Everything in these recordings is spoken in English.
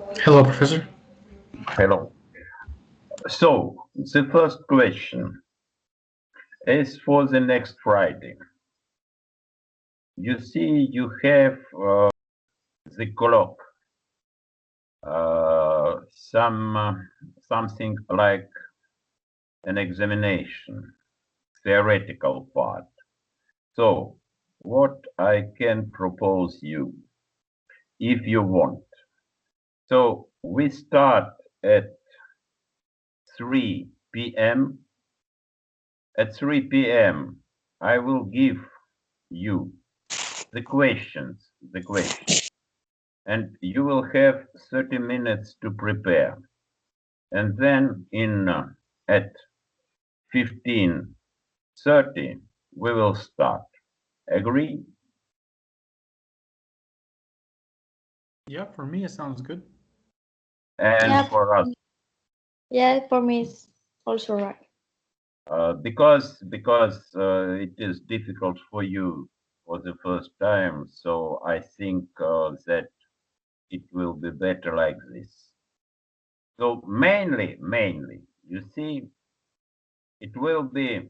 Hello, Professor. Hello. So, the first question is for the next Friday. You see, you have the colloque, something like an examination, theoretical part. So, what I can propose you, if you want. So, we start at 3 p.m. At 3 p.m., I will give you the questions, and you will have 30 minutes to prepare. And then at 15:30, we will start. Agree? Yeah, for me it sounds good. And Yeah, for us, yeah, for me it's also right. because it is difficult for you for the first time, so I think that it will be better like this. So mainly, you see, it will be,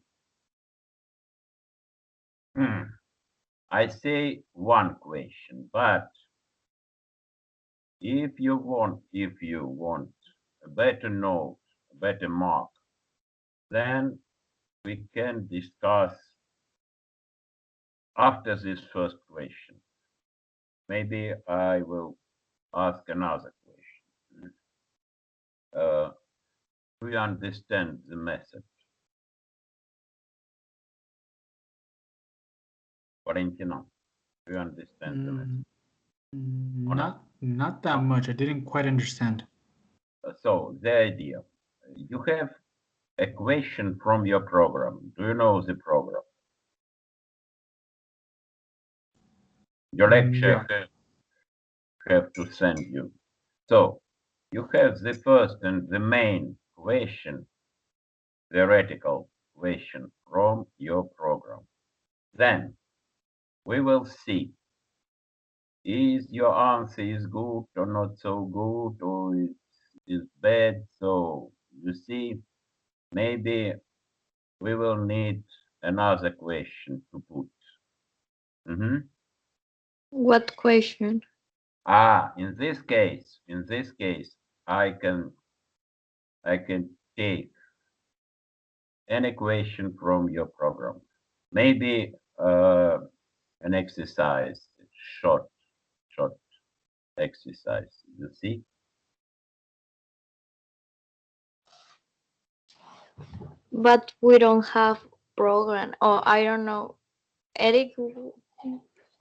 I say one question, but if you want a better note, a better mark, then we can discuss after this first question. Maybe I will ask another question. Uh, do you understand the method? Valentina, do you understand the method? Mm, Or not? not that No. much. I didn't quite understand. So the idea, you have a question from your program. Do you know the program? Your Yeah. lecture have to send you. So you have the first and the main question, theoretical question from your program. Then we will see is your answer is good or not so good or is bad. So you see, maybe we will need another question to put. Mhm. What question? In this case, I can take an equation from your program. Maybe an exercise, short, short exercise. You see? But we don't have program, or I don't know. Eric,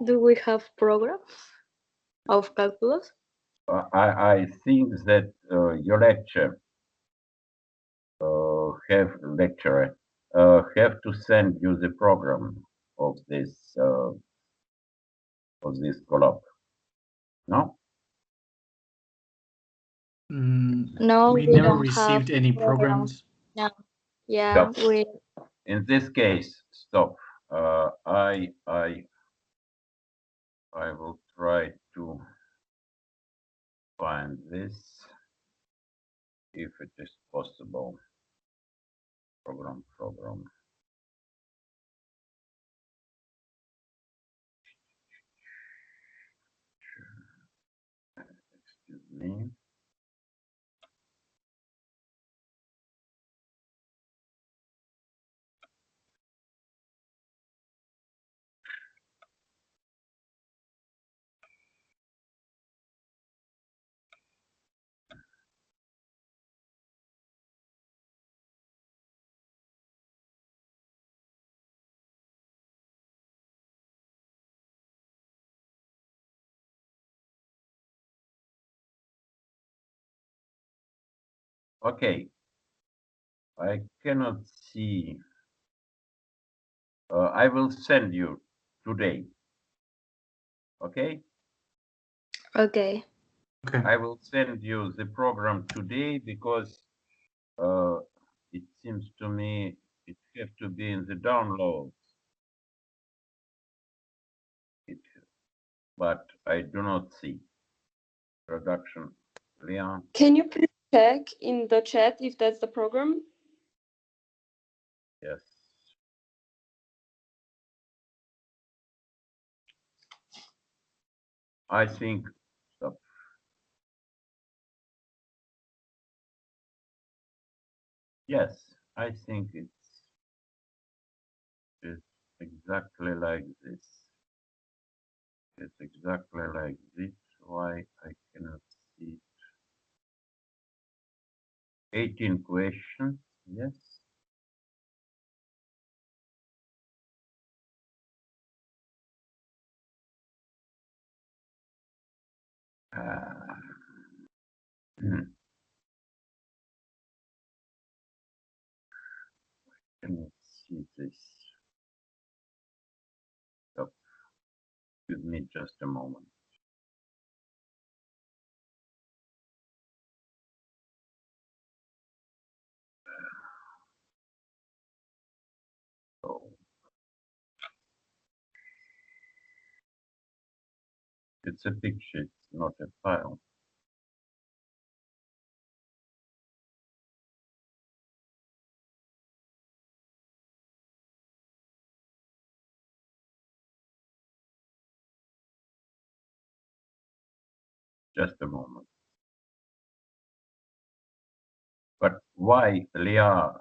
do we have program of calculus? I think that your lecture have lecturer have to send you the program of this colloque. No? No, We we never don't have received any program. programs. No. Yeah, So we. in this case, stop. I will try to find this if it is possible. Program. Excuse me. Okay, I cannot see. I will send you today. Okay, Okay. Okay. I will send you the program today because uh, it seems to me it have to be in the download. It, but I do not see production. Leon? Can you please check in the chat if that's the program? Yes. I think so. Yes, I think it's exactly like this. It's exactly like this. Why I cannot see it. 18 questions. Yes. Cannot see this. So, give me just a moment. So, it's a picture, it's not a file. Just a moment. But why Leah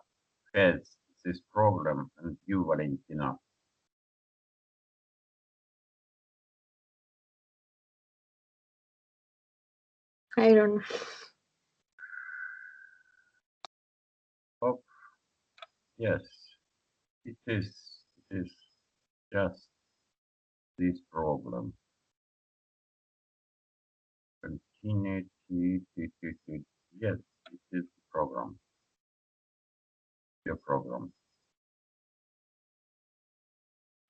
has this problem and you, Valentina? I don't know. Oh, yes, it is just this problem. Continuity, yes, it is the program, your program.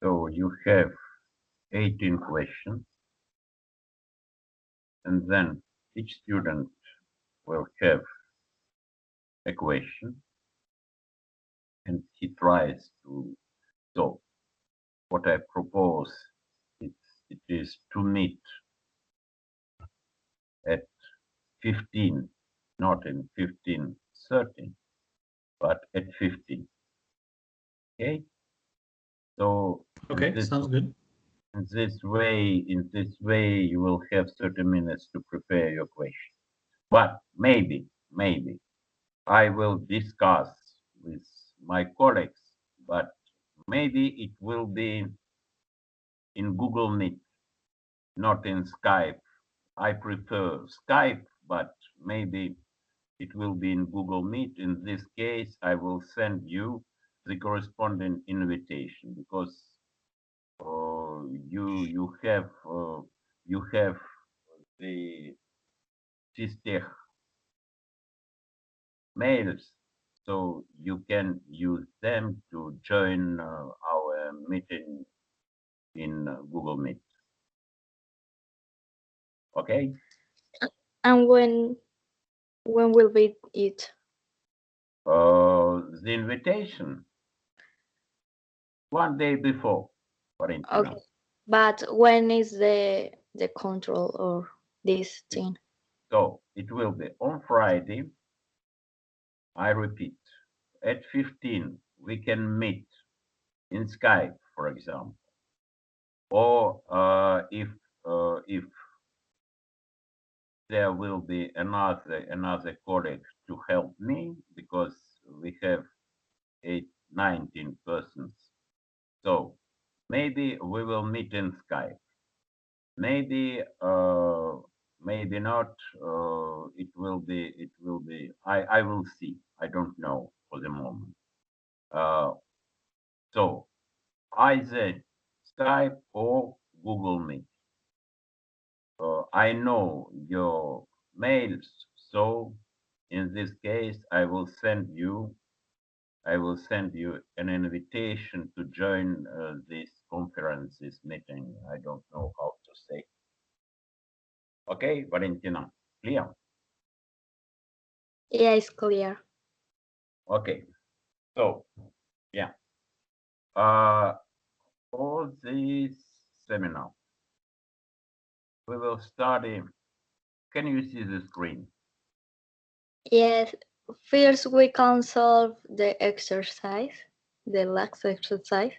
So you have 18 questions, and then each student will have a question, and he tries to solve. What I propose it is to meet at 15, not in 15:30, but at 15. Okay. So Okay, sounds good. in this way, you will have 30 minutes to prepare your question. But maybe I will discuss with my colleagues, but maybe it will be in Google Meet, not in Skype. I prefer Skype, but maybe it will be in Google Meet. In this case, I will send you the corresponding invitation because you have the Systech mails, so you can use them to join our meeting in Google Meet. Okay. And when will be it? The invitation 1 day before, Valentina. Okay. But when is the control or this thing? So it will be on Friday. I repeat, at 15 we can meet in Skype, for example, or if there will be another colleague to help me because we have 19 persons. So maybe we will meet in Skype. Maybe maybe not. It will be. I will see. I don't know for the moment. So either Skype or Google Meet. I know your mails, so in this case, I will send you an invitation to join this conference, this meeting. I don't know how to say. Okay, Valentina, clear? Yeah, it's clear. Okay, so yeah, for this seminar, we will study. Can you see the screen? Yes, first we can solve the exercise, the last exercise.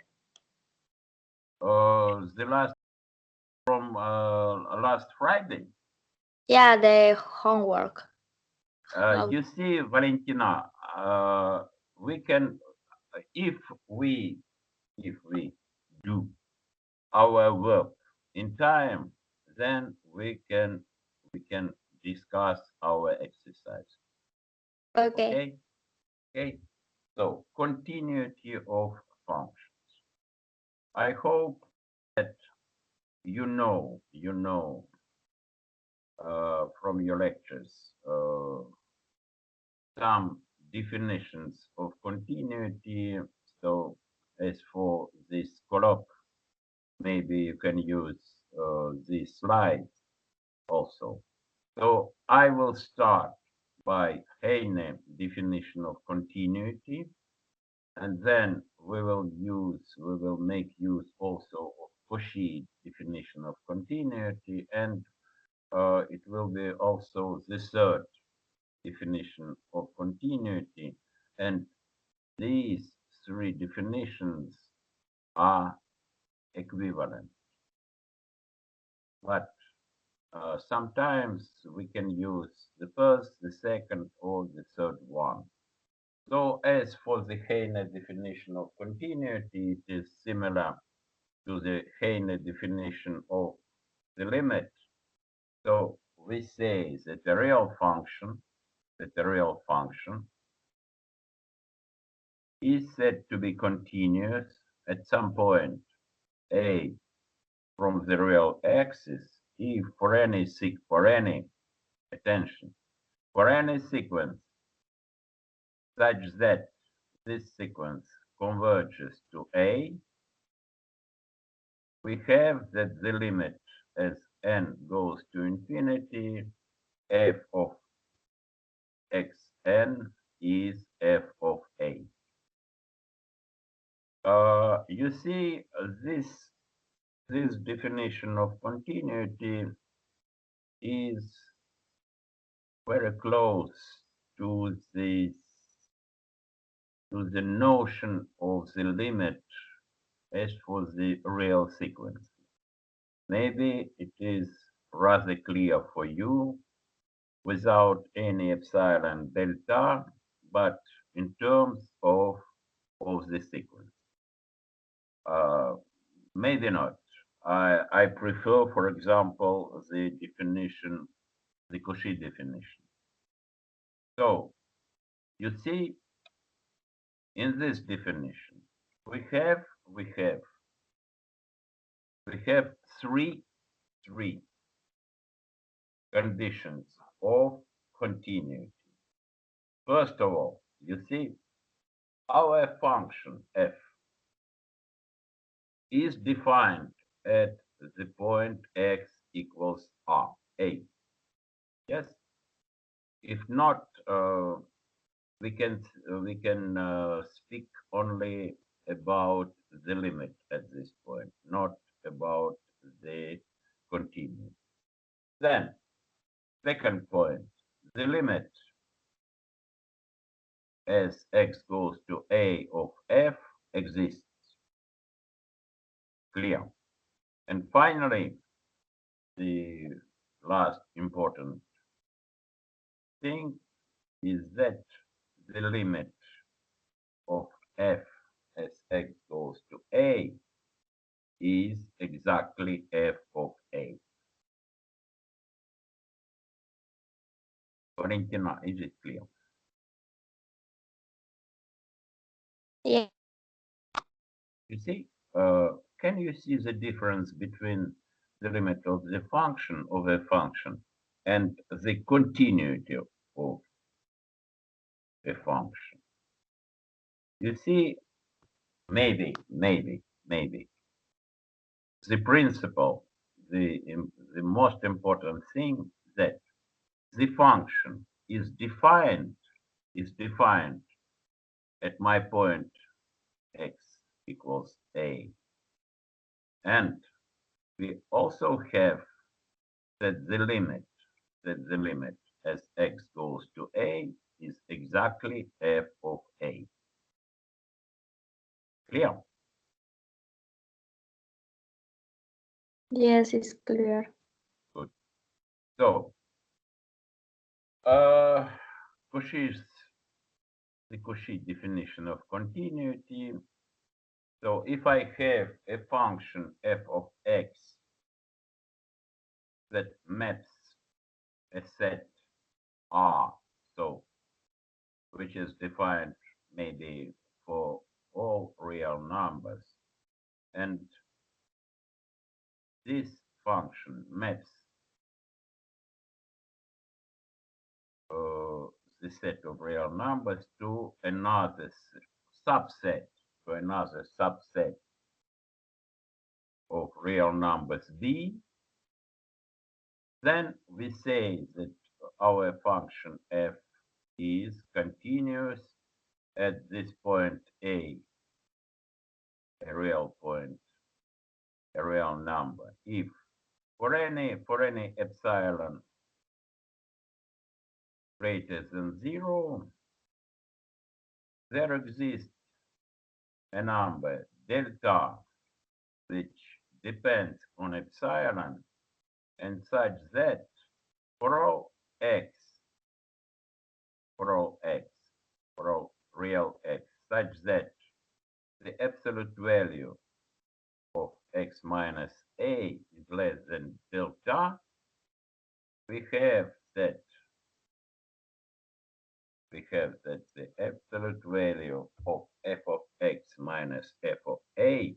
The last from last Friday. Yeah, the homework. How- You see, Valentina, we can, if we do our work in time, then we can discuss our exercise. Okay. Okay, okay. So continuity of functions. I hope that you know from your lectures some definitions of continuity. So as for this colloque, maybe you can use these slides also. So I will start by Heine definition of continuity, and then we will make use also of Cauchy definition of continuity, and it will be also the third definition of continuity. And these three definitions are equivalent, but sometimes we can use the first, the second, or the third one. So as for the Heine definition of continuity, it is similar to the Heine definition of the limit. So we say that the real function is said to be continuous at some point a from the real axis if for any attention, for any sequence such that this sequence converges to A, we have that the limit as n goes to infinity, f of xn is f of A. You see, this definition of continuity is very close to the notion of the limit as for the real sequence. Maybe it is rather clear for you without any epsilon delta, but in terms of the sequence. Maybe not. I prefer, for example, the Cauchy definition. So you see, in this definition, we have three conditions of continuity. First of all, you see, our function f is defined at the point x equals r, a. Yes. If not, we can speak only about the limit at this point, not about the continuity. Then, second point, the limit as x goes to a of f exists. Clear. And finally, the last important thing is that the limit of f as x goes to a is exactly f of a. Valentina, is it clear? Yeah. You see, can you see the difference between the limit of the function of a function and the continuity of a function? You see, maybe the principle, the most important thing, that the function is defined at my point x equals a, and we also have that the limit as x goes to a is exactly f of a. Clear? Yes, it's clear. Good. So, Cauchy's the Cauchy definition of continuity. So if I have a function f of x that maps a set R, so which is defined maybe for all real numbers, and this function maps the set of real numbers to another subset, of real numbers b, then we say that our function f is continuous at this point a real point, a real number. If for any epsilon greater than 0, there exists a number delta which depends on epsilon and such that for all x, for all real x, such that the absolute value of x minus a is less than delta, we have that the absolute value of f of x minus f of a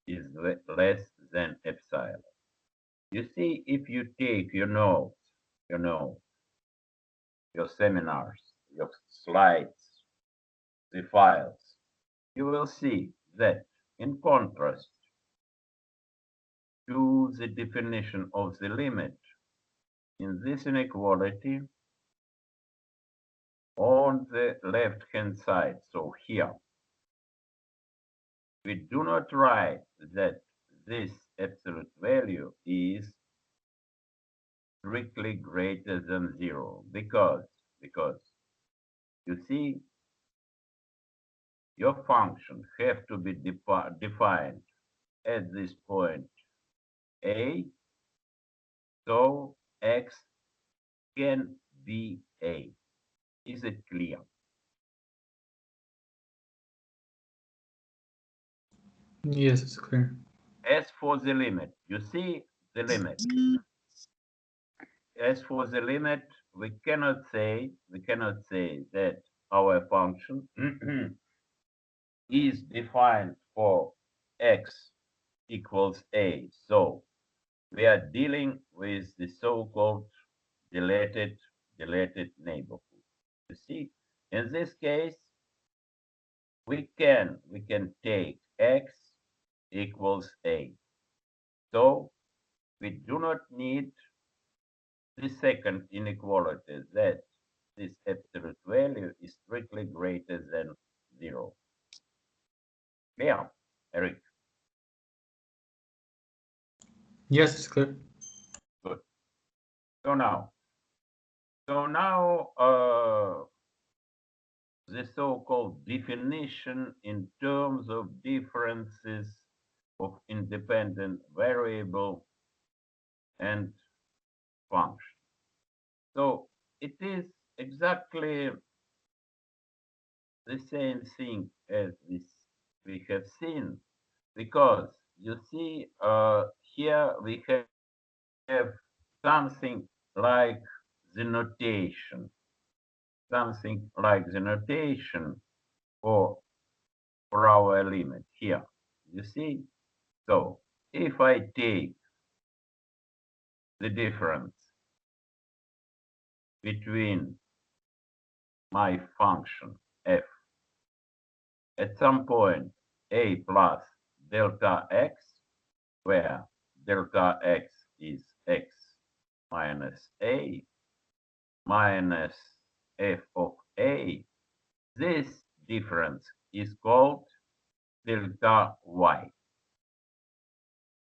is less than epsilon. You see, if you take your notes, your seminars, your slides, the files, you will see that in contrast to the definition of the limit in this inequality, on the left-hand side, so here, we do not write that this absolute value is strictly greater than 0 because you see, your function have to be defined at this point a, so x can be a. Is it clear? Yes, it's clear. As for the limit, you see the limit. As for the limit, we cannot say that our function is defined for x equals a. So we are dealing with the so-called dilated neighborhood. You see, in this case, we can take x equals a. So we do not need the second inequality that this absolute value is strictly greater than 0. Clear, Eric? Yes, it's clear. Good. So now, the so-called definition in terms of differences of independent variable and function. So it is exactly the same thing as we have seen, because you see here we have something like the notation, for our limit here. You see, so if I take the difference between my function f at some point a plus delta x, where delta x is x minus a minus f of a, this difference is called delta y.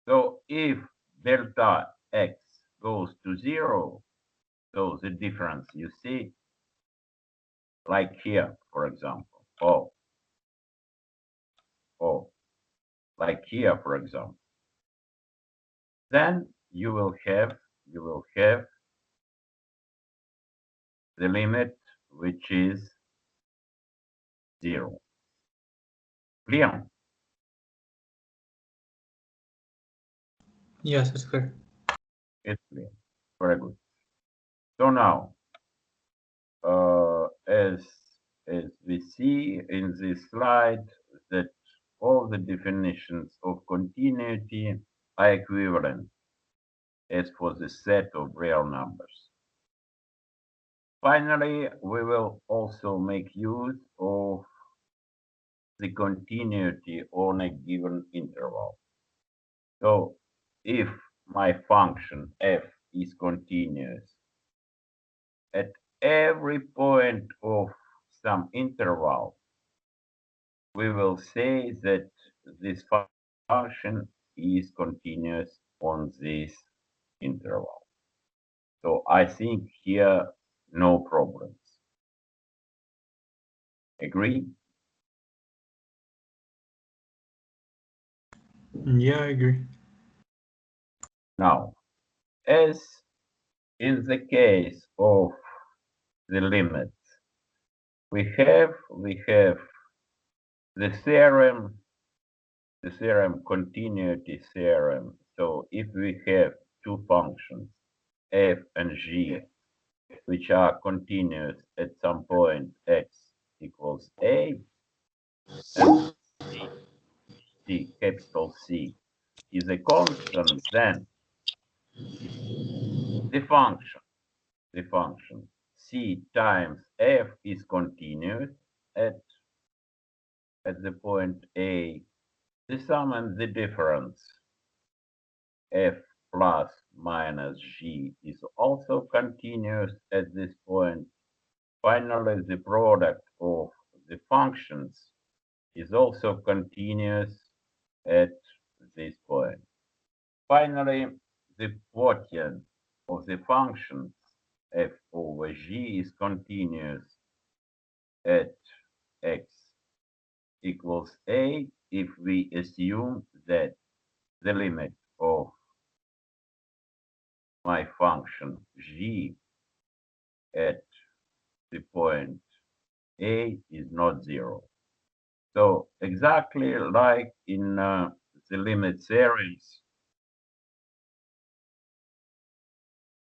So if delta x goes to 0, So the difference you see, like here, for example, oh, like here, for example, then you will have the limit which is 0. Clear? Yes, it's clear. It's clear. Very good. So now, as we see in this slide, that all the definitions of continuity are equivalent as for the set of real numbers. Finally, we will also make use of the continuity on a given interval. So if my function f is continuous at every point of some interval, we will say that this function is continuous on this interval. So I think here no problems. Agree? Yeah, I agree. Now, as in the case of the limits, we have the theorem, continuity theorem. So if we have two functions, f and g, which are continuous at some point x equals a, and c, capital C, is a constant, then the function c times f is continuous at the point a. The sum and the difference f plus minus g is also continuous at this point. Finally, the product of the functions is also continuous at this point. Finally, the quotient of the functions f over g is continuous at x equals a if we assume that the limit of my function g at the point a is not 0. So exactly like in the limit theorems,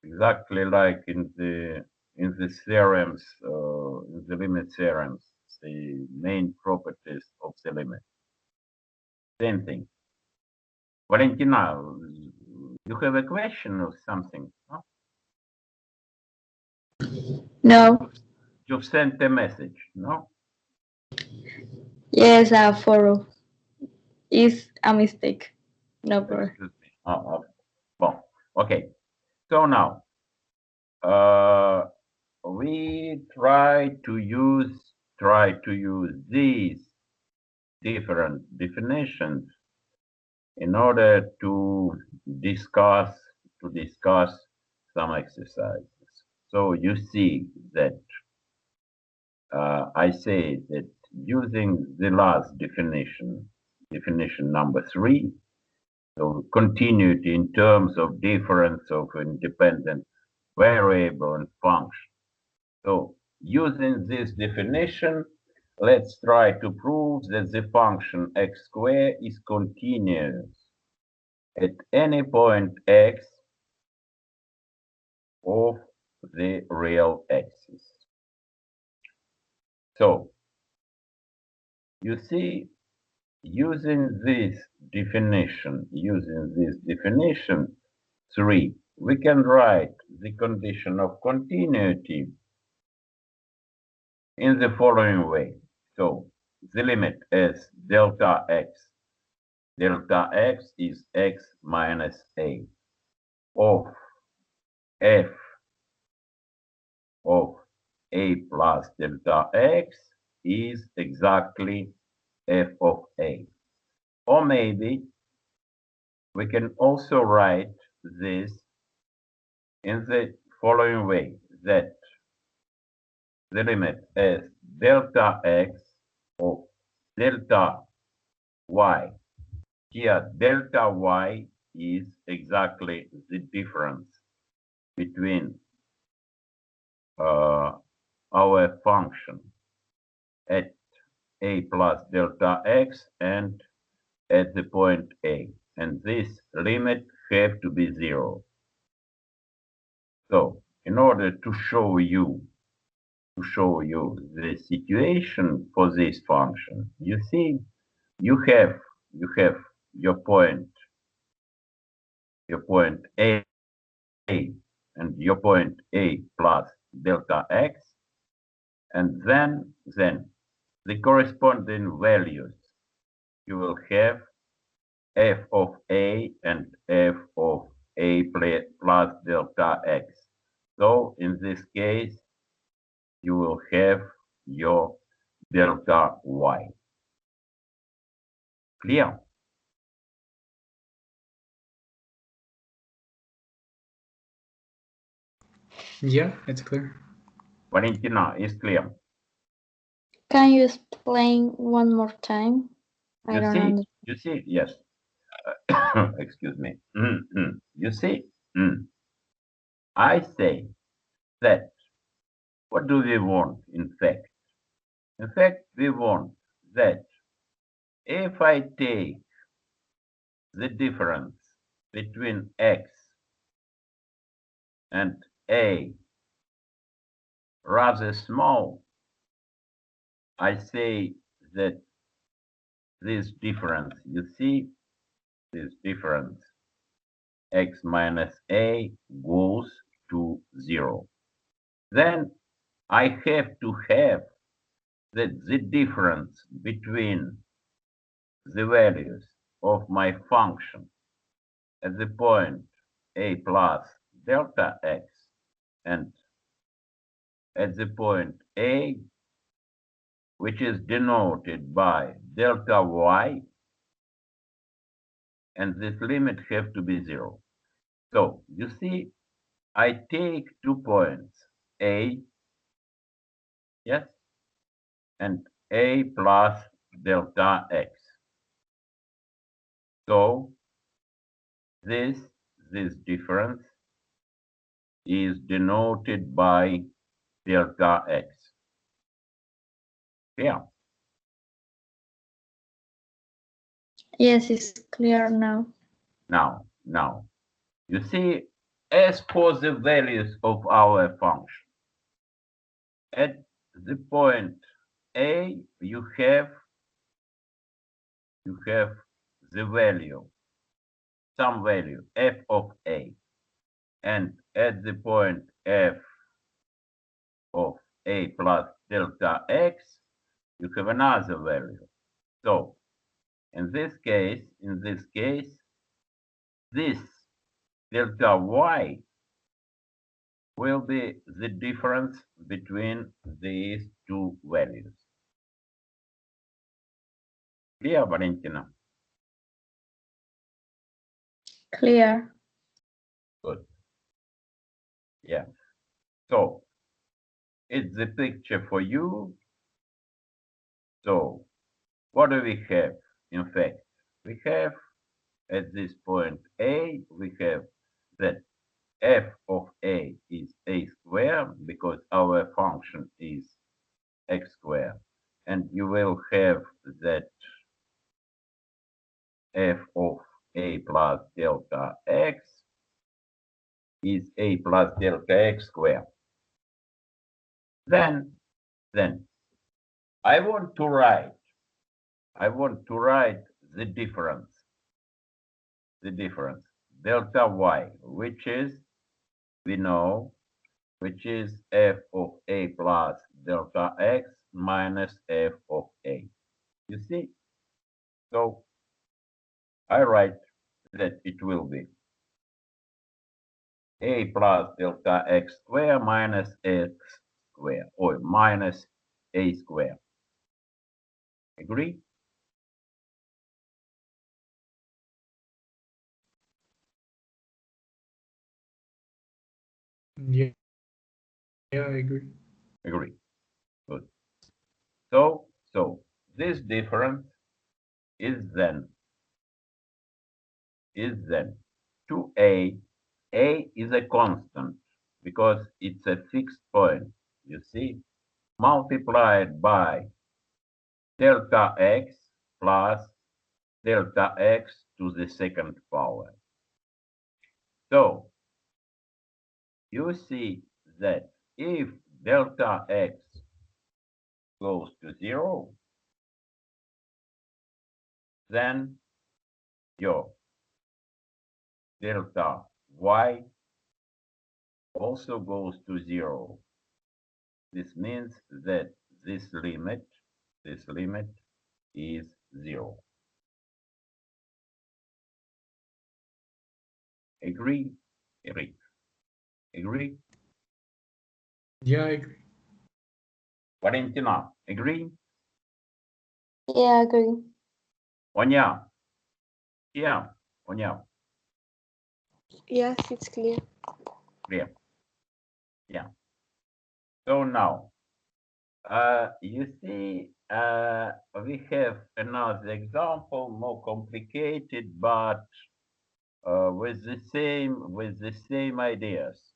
exactly like in the theorems, in the limit theorems, the main properties of the limit. Same thing. Valentina, you have a question or something? No? No. You've sent a message, no? Yes, for is a mistake. No problem. Excuse me. Well, okay. So now, we try to use these different definitions in order to discuss some exercises. So you see that I say that using the last definition number 3, so continuity in terms of difference of independent variable and function. So using this definition, let's try to prove that the function x squared is continuous at any point x of the real axis. So you see, using this definition 3, we can write the condition of continuity in the following way. So the limit is delta x. Delta x is x minus a of f of a plus delta x is exactly f of a. Or maybe we can also write this in the following way, that the limit is delta x of delta y. Here, delta y is exactly the difference between our function at a plus delta x and at the point a. And this limit have to be 0. So in order to show you the situation for this function, you see, you have your point a and your point a plus delta x, and then the corresponding values you will have f of a and f of a plus delta x. So in this case, you will have your delta y. Clear? Yeah, it's clear. Valentina, is clear? Can you explain one more time? I don't understand. You see, yes. Excuse me. You see, I say that what do we want in fact? In fact, we want that if I take the difference between x and a rather small, I say that this difference, you see, this difference, x minus a goes to 0. Then I have to have that the difference between the values of my function at the point a plus delta x and at the point a, which is denoted by delta y, and this limit have to be 0. So you see, I take 2 points, a, yes, and a plus delta x. So this difference is denoted by delta x. Yeah. Yes, it's clear now. Now, you see, as for the values of our function, at the point a, you have the value, some value f of a, and at the point f of a plus delta x, you have another value. So in this case, this delta y will be the difference between these two values. Clear, Valentina? Clear. Good. Yeah. So it's the picture for you. So what do we have? In fact, we have at this point a, we have that f of a is a square because our function is x squared, and you will have that f of a plus delta x is a plus delta x squared. Then I want to write the difference delta y, which is, we know, which is f of a plus delta x minus f of a. You see? So I write that it will be a plus delta x square minus x square, or minus a square. Agree? Yeah. Yeah, I agree. Agree. Good. So this difference is then 2a. A is a constant because it's a fixed point, you see, multiplied by delta x plus delta x to the second power. So you see that if delta x goes to 0, then your delta y also goes to 0. This means that this limit is 0. Agree? Agree. Agree? Yeah, I agree. Valentina, agree? Yeah, agree. Onya? Yeah, Onya, Yes, it's clear. clear. Yeah. So now, you see, we have another example, more complicated, but with the same ideas.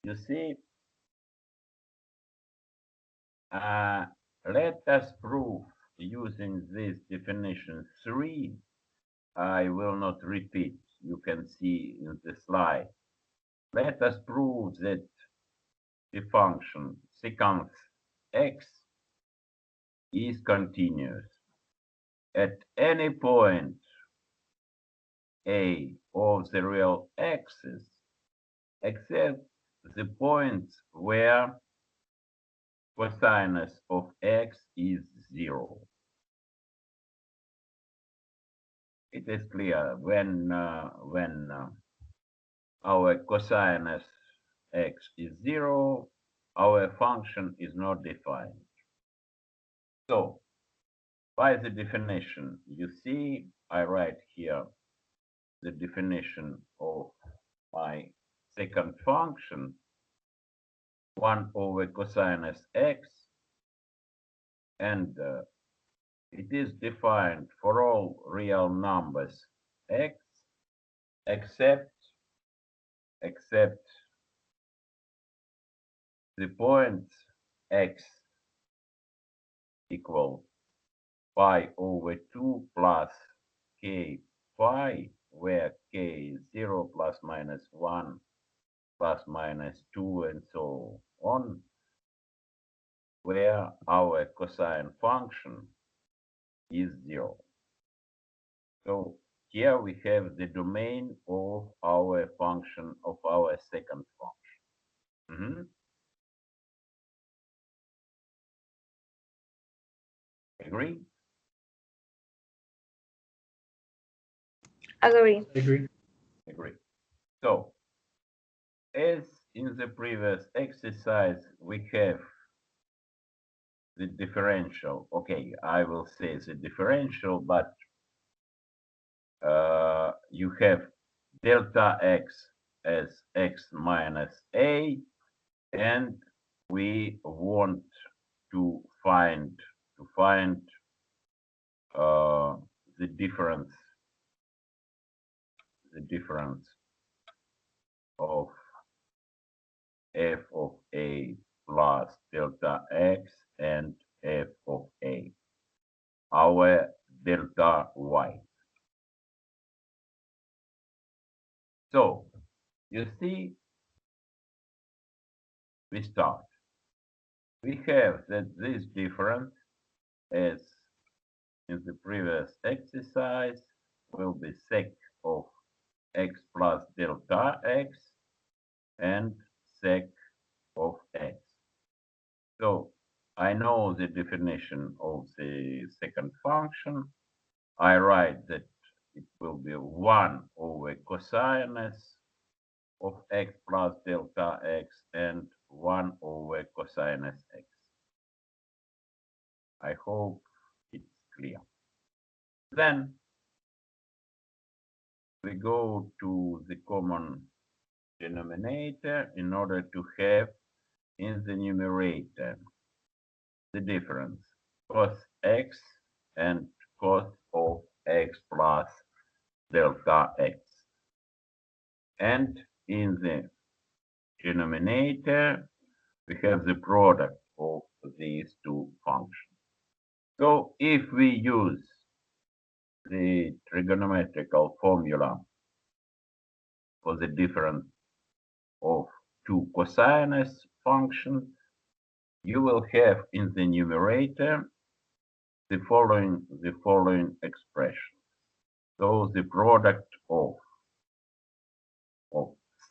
You see, let us prove using this definition 3. I will not repeat. You can see in the slide. Let us prove that the function secant x is continuous at any point a of the real axis except the points where cosinus of x is 0. It is clear when our cosinus x is 0, our function is not defined. So by the definition, you see, I write here the definition of my second function, 1 over cosinus x, and it is defined for all real numbers x except the points x equal pi over 2 plus k pi, where k is 0 plus minus 1 plus minus 2 and so on, where our cosine function is 0. So here we have the domain of our function, of our second function. Agree? Agree. I agree. Agree. So as in the previous exercise, we have the differential. Okay, I will say the differential, but you have delta x as x minus a, and we want to find the difference of f of a plus delta x and f of a, our delta y. So you see, we start. We have that this difference, as in the previous exercise, will be sec of x plus delta x and sec of x. So I know the definition of the second function. I write that it will be 1 over cosinus of x plus delta x and 1 over cosinus x. I hope it's clear. Then we go to the common denominator in order to have in the numerator the difference cos x and cos of x plus delta x. And in the denominator, we have the product of these two functions. So if we use the trigonometrical formula for the difference of two cosinus functions, you will have in the numerator the following expression. So the product of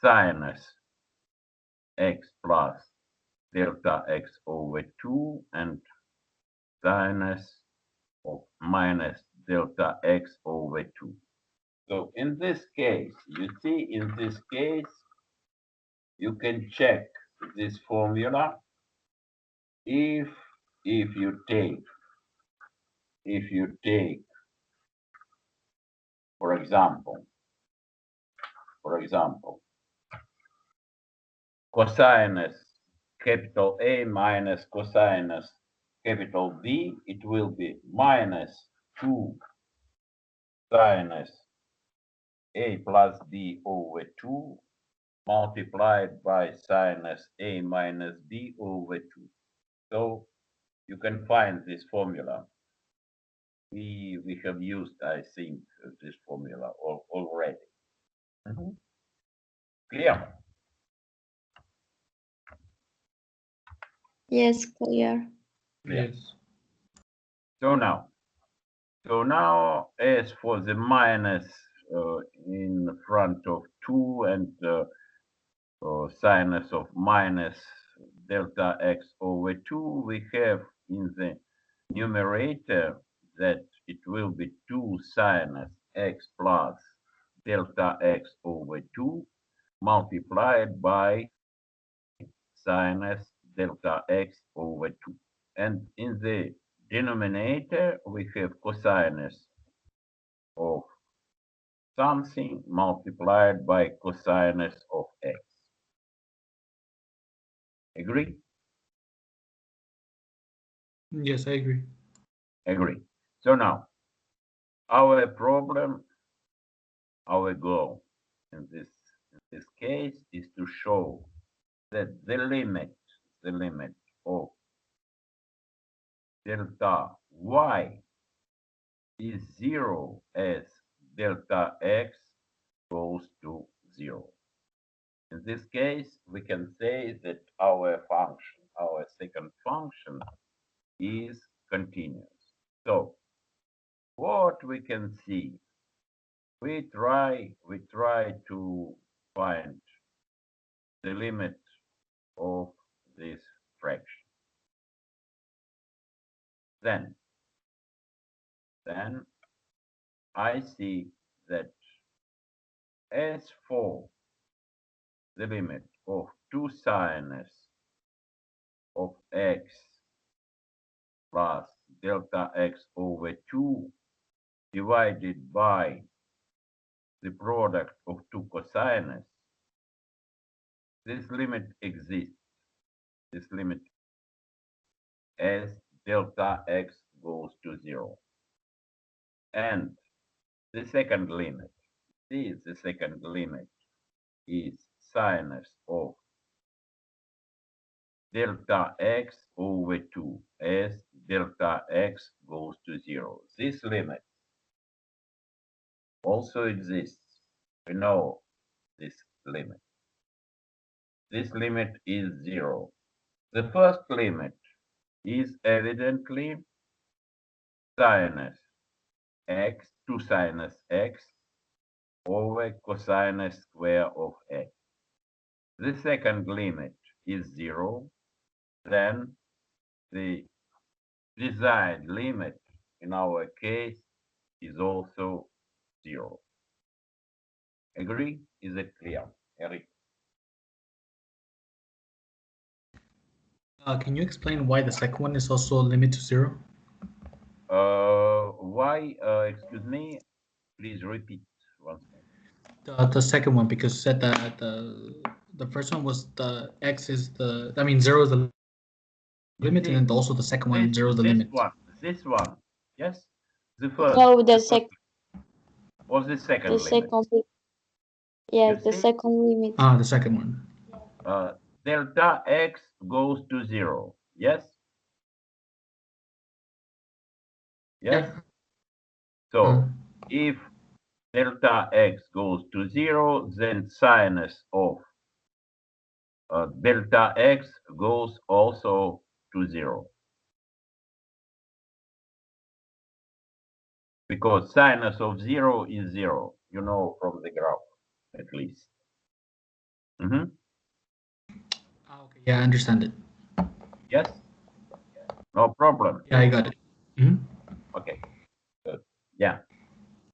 sinus x plus delta x over 2 and sinus of minus delta x over 2. So in this case, you see, in this case, you can check this formula if you take, for example, cosinus capital A minus cosinus capital B, it will be minus 2 sinus A plus B over 2 multiplied by sinus A minus B over 2. So you can find this formula. We have used, I think, this formula already. Clear? Yes, clear. Clear. Yes. So now, as for the minus in front of 2 and sinus of minus delta x over 2, we have in the numerator that it will be 2 sinus x plus delta x over 2 multiplied by sinus delta x over 2. And in the denominator, we have cosinus of something multiplied by cosinus of x. Agree? Yes, I agree. Agree. So now, our problem, our goal in this case is to show that the limit of delta y is 0 as delta x goes to 0. In this case, we can say that our second function is continuous. So what we can see, we try to find the limit of this fraction. Then I see that as for the limit of 2 sinus of x plus delta x over 2 divided by the product of 2 cosinus, this limit exists. This limit as delta x goes to 0. And the second limit, the second limit is sinus of delta x over 2 as delta x goes to 0. This limit also exists. We know this limit. This limit is 0. The first limit is evidently sinus x, 2 sinus x over cosinus square of x. The second limit is 0. Then the desired limit in our case is also 0. Agree? Is it clear, Eric? Can you explain why the second one is also a limit to 0? Why? Excuse me. Please repeat once more. The second one, because you said that the first one was the x is the, I mean, 0 is the limit, and then also the second one, 0 is the limit. This one, yes? The first. No, the the first second. or the second The limit. second. Yes, the see? second limit. Ah, the second one. Delta x goes to 0, yes? Yes? Yeah. So if delta x goes to 0, then sinus of delta x goes also to 0. Because sinus of 0 is 0, you know, from the graph, at least. Okay. Yeah, I understand it. Yes? No problem. Yeah, I got it. Okay, good. Yeah.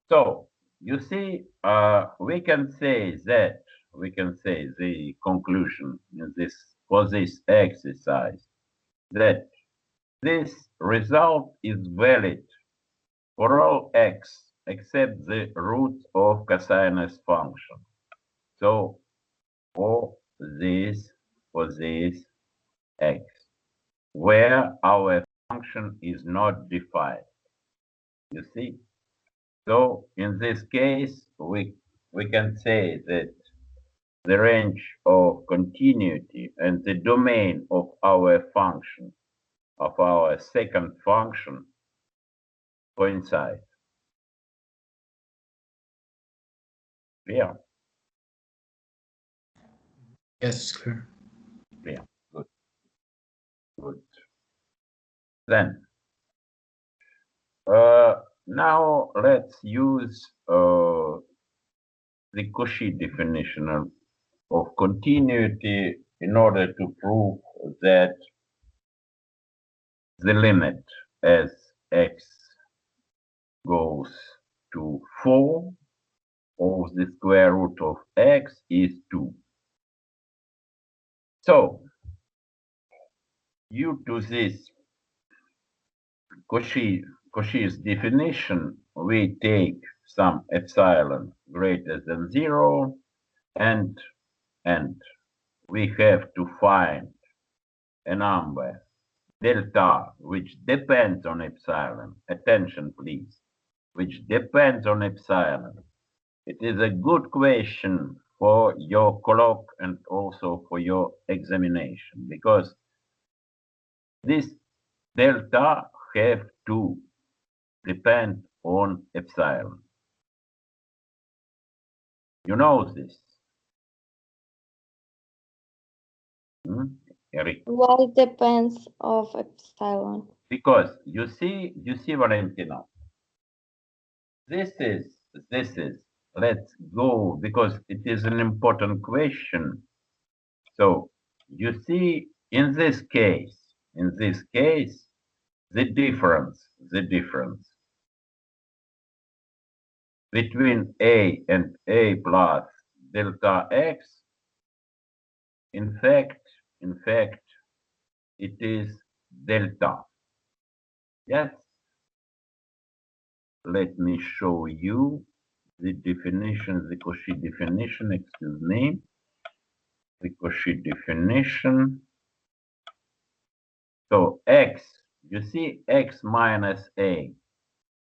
So you see, we can say the conclusion in this for this exercise that this result is valid for all x except the roots of cosinus function. So for this x, where our function is not defined. You see? So in this case, we can say that the range of continuity and the domain of our function, of our second function, coincide. Clear? Yes, it's clear. Clear. Good. Good. Then, now let's use the Cauchy definition of continuity in order to prove that the limit as x goes to 4 of the square root of x is 2. So, due to this Cauchy's definition, we take some epsilon greater than 0 and we have to find a number delta which depends on epsilon. Attention, please. Which depends on epsilon. It is a good question for your colloq and also for your examination, because this delta have to depend on epsilon. You know this. Eric? Why depends of epsilon? Because you see, Valentina, this is, let's go, because it is an important question. So you see, in this case, the difference between a and a plus delta x, in fact, it is delta. Yes. Let me show you the definition, the Cauchy definition, excuse me. The Cauchy definition. So x, you see x minus a.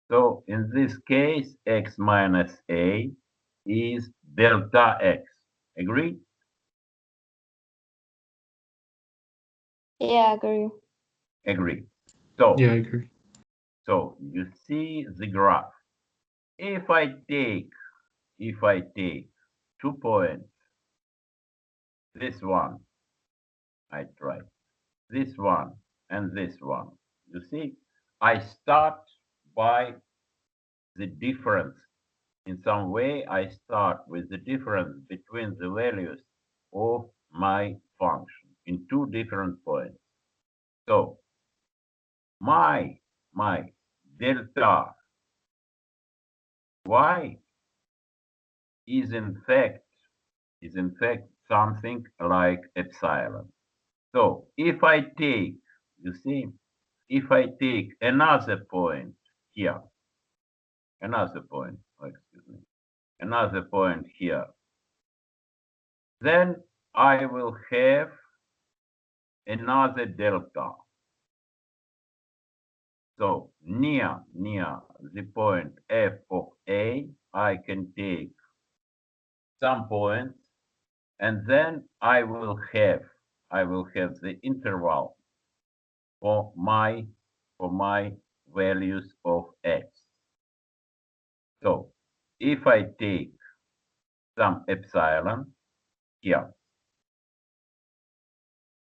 So in this case, x minus a is delta x. Agree? Yeah, I agree. Agree. So, Yeah, I agree. so you see the graph. If I take 2 points, this one, I try, this one and this one. You see, I start by the difference. In some way, I start with the difference between the values of my function in 2 different points. So my delta y is in fact something like epsilon. So if I take, you see, if I take another point here, oh, excuse me, another point here. Then I will have another delta. So near the point f of a, I can take some points, and then I will have the interval for my values of x. So if I take some epsilon here,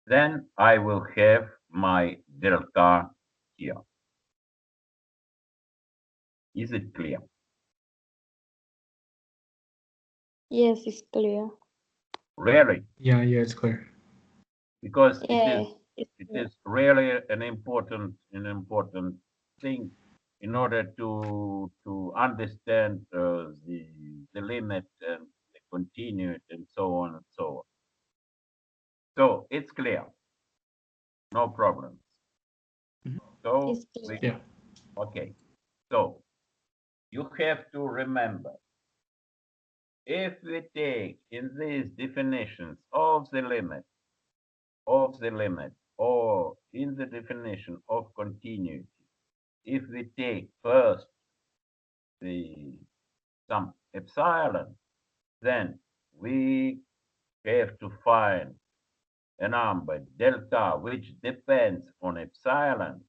then I will have my delta here. Is it clear? Yes, it's clear. Really? Yeah, it's clear. Because Yeah, it is really an important thing in order to understand the limit and the continuity and so on and so on. So it's clear, no problems. So it's clear. Yeah. okay. So you have to remember, if we take in these definitions of the limit, or in the definition of continuity, if we take first some epsilon, then we have to find a number delta which depends on epsilon,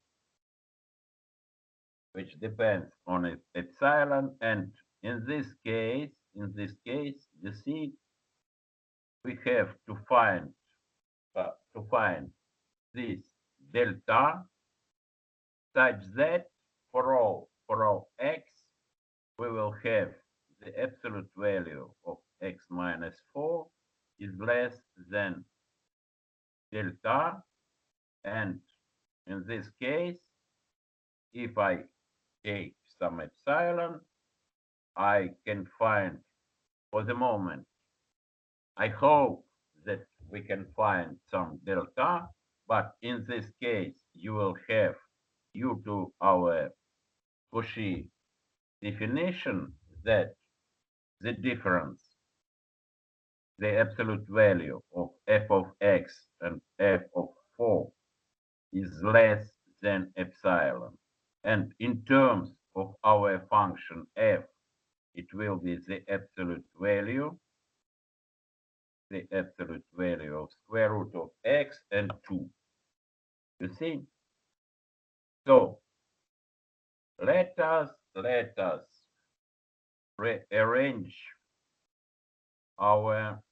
and in this case, you see, we have to find this delta such that for all x, we will have the absolute value of x minus 4 is less than delta. And in this case, if I take some epsilon, I can find, for the moment, I hope that we can find some delta, but in this case, you will have, due to our Cauchy definition, that the difference, the absolute value of f of x and f of 4 is less than epsilon. And in terms of our function f, it will be the absolute value of square root of x and 2. You see? So let us rearrange our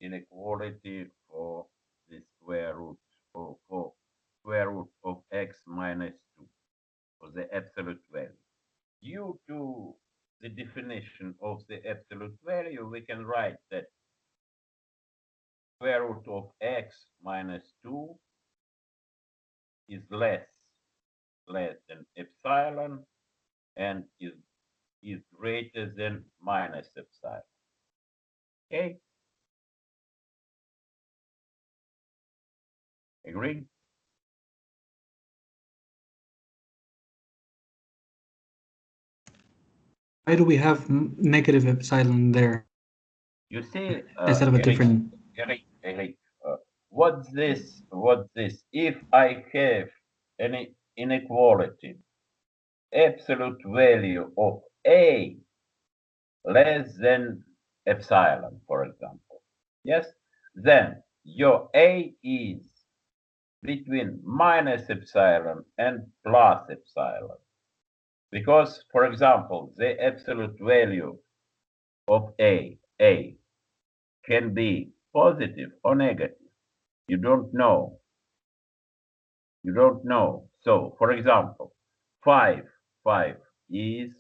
inequality for the square root for square root of x minus 2 for the absolute value. Due to the definition of the absolute value, we can write that square root of x minus 2 is less than epsilon and is greater than minus epsilon. Okay? Agree? Why do we have negative epsilon there You see, instead of a different? Eric, what's this? If I have any inequality, absolute value of A less than epsilon, for example, yes, then your A is between minus epsilon and plus epsilon. Because, for example, the absolute value of A can be positive or negative. You don't know. So, for example, 5 is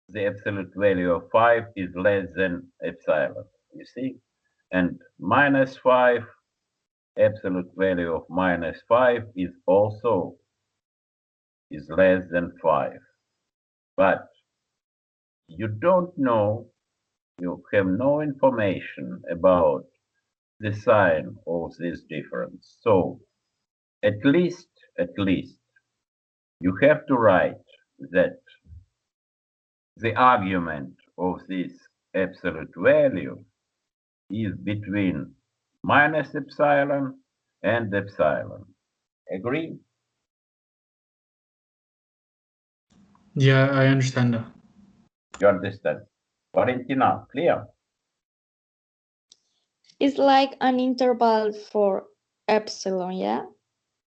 the absolute value of 5 is less than epsilon, you see? And minus 5, absolute value of minus 5 is also less than 5. But you don't know, you have no information about the sign of this difference. So at least you have to write that the argument of this absolute value is between minus epsilon and epsilon. Agree? Yeah, I understand that. You understand? Valentina, clear? It's like an interval for epsilon, yeah?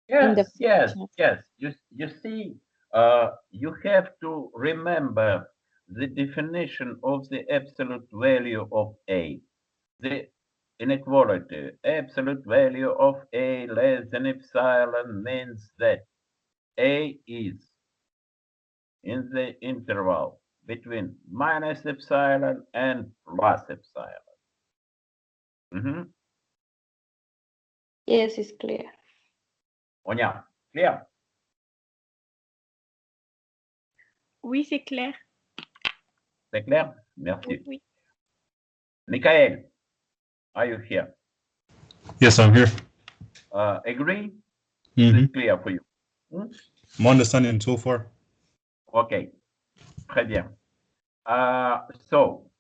In the Yes, function. yes. You see, you have to remember the definition of the absolute value of A. The inequality, absolute value of A less than epsilon means that A is in the interval between minus epsilon and plus epsilon. Mhm. Yes, it's clear. Onya, clear? Oui, c'est clair. C'est clair? Merci. Oui. Michael, are you here? Yes, I'm here. Agree? Mhm. Is it clear for you? I'm understanding so far. Okay, très bien. So,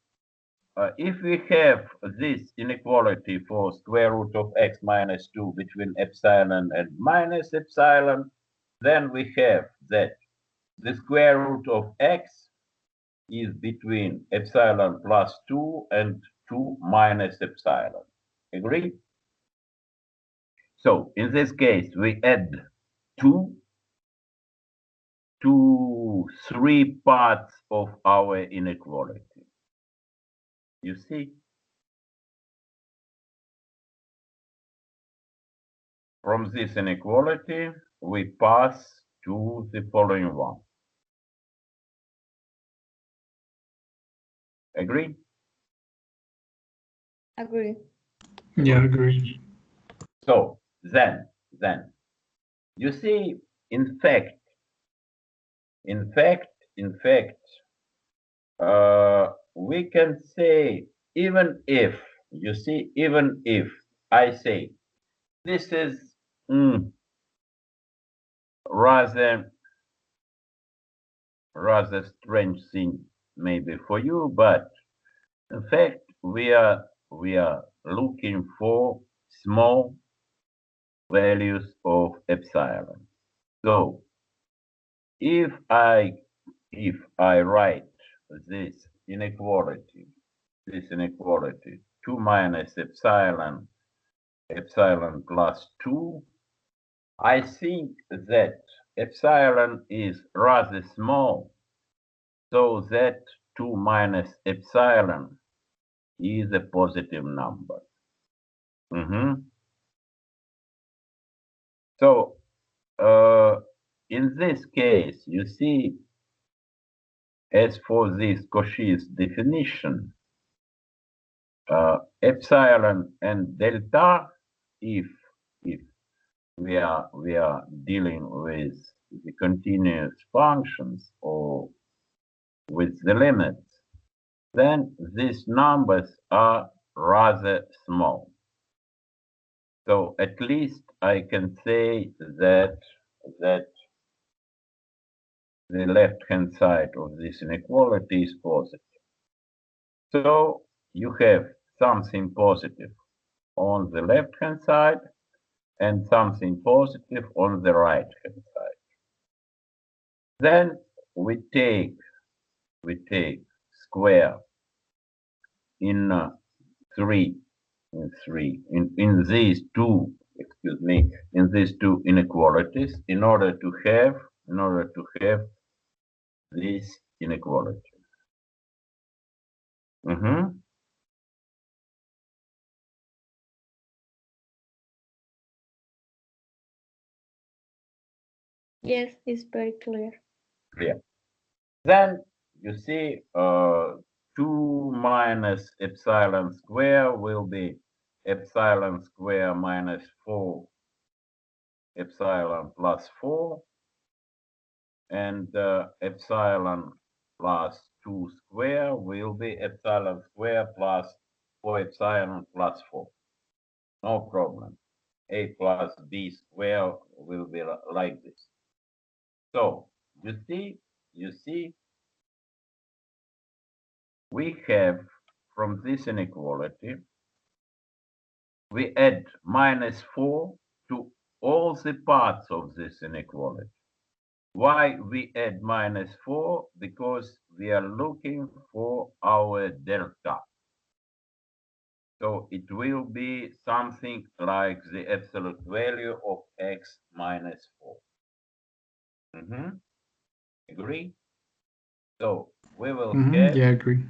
if we have this inequality for square root of x minus 2 between epsilon and minus epsilon, then we have that the square root of x is between epsilon plus 2 and 2 minus epsilon. Agree? So, in this case, we add 2 to 3 parts of our inequality. You see? From this inequality, we pass to the following one. Agree? Agree. Yeah, agree. So then, you see, in fact, we can say, even if, you see, even if I say, this is rather strange thing maybe for you, but in fact, we are looking for small values of epsilon. So if I write this inequality, 2 minus epsilon plus 2, I think that epsilon is rather small, so that 2 minus epsilon is a positive number. So in this case, you see, as for this Cauchy's definition, epsilon and delta, if we are dealing with the continuous functions or with the limits, then these numbers are rather small. So at least I can say that the left-hand side of this inequality is positive. So you have something positive on the left-hand side and something positive on the right-hand side. Then we take square in these two, excuse me, in these two inequalities in order to have this inequality. Yes, it's very clear. Clear. Then you see 2 minus epsilon square will be epsilon square minus 4 epsilon plus 4, and epsilon plus 2 square will be epsilon square plus 4 epsilon plus 4. No problem. A plus b square will be like this. So you see we have from this inequality, we add -4 to all the parts of this inequality. Why we add -4? Because we are looking for our delta. So it will be something like the absolute value of x minus 4. Agree? So we will have Yeah, I agree.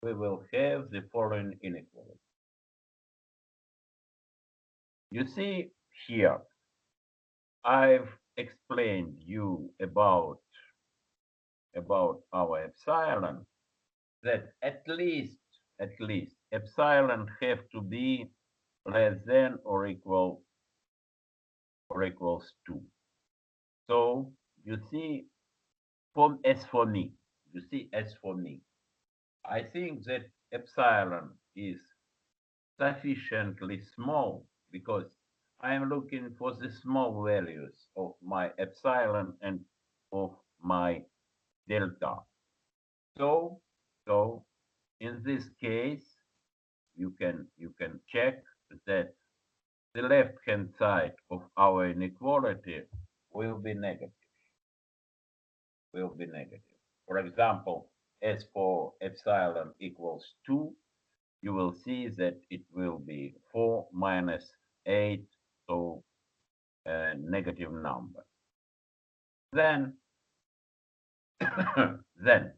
the following inequality. You see here, I've explained you about our epsilon, that at least epsilon have to be less than or equals 2. So you see, as for me, I think that epsilon is sufficiently small because I am looking for the small values of my epsilon and of my delta. So in this case, you can check that the left-hand side of our inequality will be negative. For example, as for epsilon equals 2, you will see that it will be 4 minus 8, so a negative number. Then, then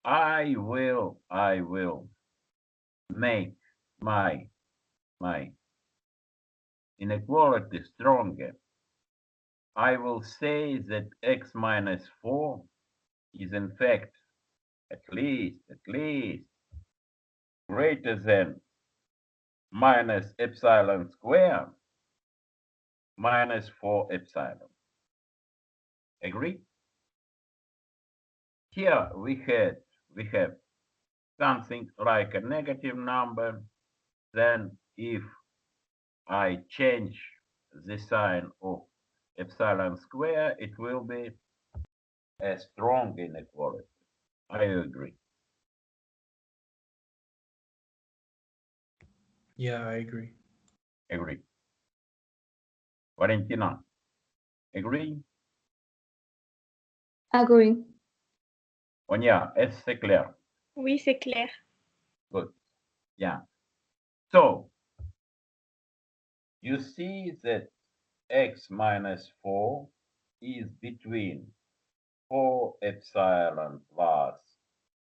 I will make my inequality stronger. I will say that x minus 4 is in fact at least greater than minus epsilon squared minus 4 epsilon. Agree? Here we have something like a negative number. Then if I change the sign of epsilon square, it will be a strong inequality. I agree. Yeah, I agree. Agree. Valentina, agree? Agree. Onya, c'est clair. Oui, c'est clair. Good. Yeah. So you see that x minus 4 is between 4 epsilon plus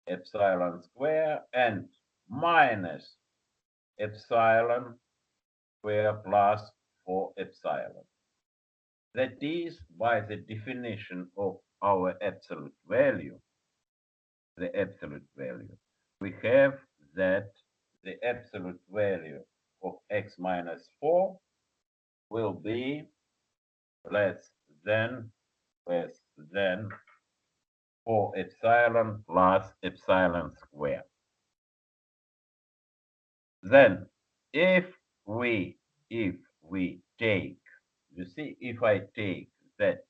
epsilon square and minus epsilon square plus 4 epsilon. That is by the definition of our absolute value, we have that the absolute value of x minus 4 will be less than 4 epsilon plus epsilon square. Then if we take, you see, if I take that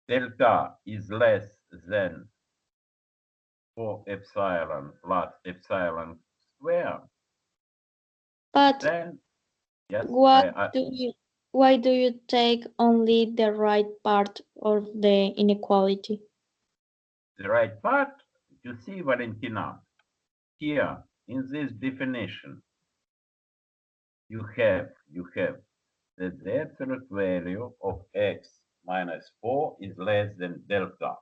delta is less than 4 epsilon plus epsilon square, But then yes, why do you take only the right part of the inequality? the right part, you see, Valentina, here in this definition, you have that the absolute value of x minus 4 is less than delta.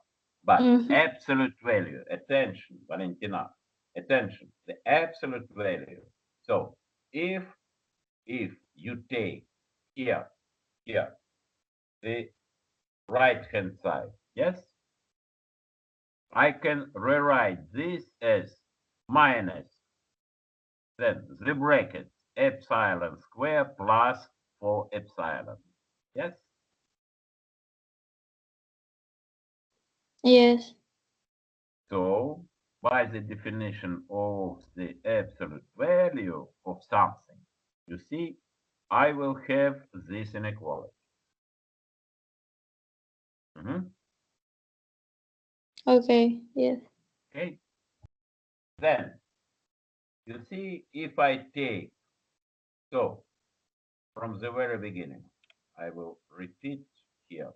But absolute value, attention, Valentina, attention, the absolute value. So if you take here the right hand side, yes, I can rewrite this as minus then the bracket epsilon square plus 4 epsilon. Yes? Yes. So by the definition of the absolute value of something, you see, I will have this inequality. Okay. Yes. Okay. Then you see if I take, so from the very beginning, I will repeat here.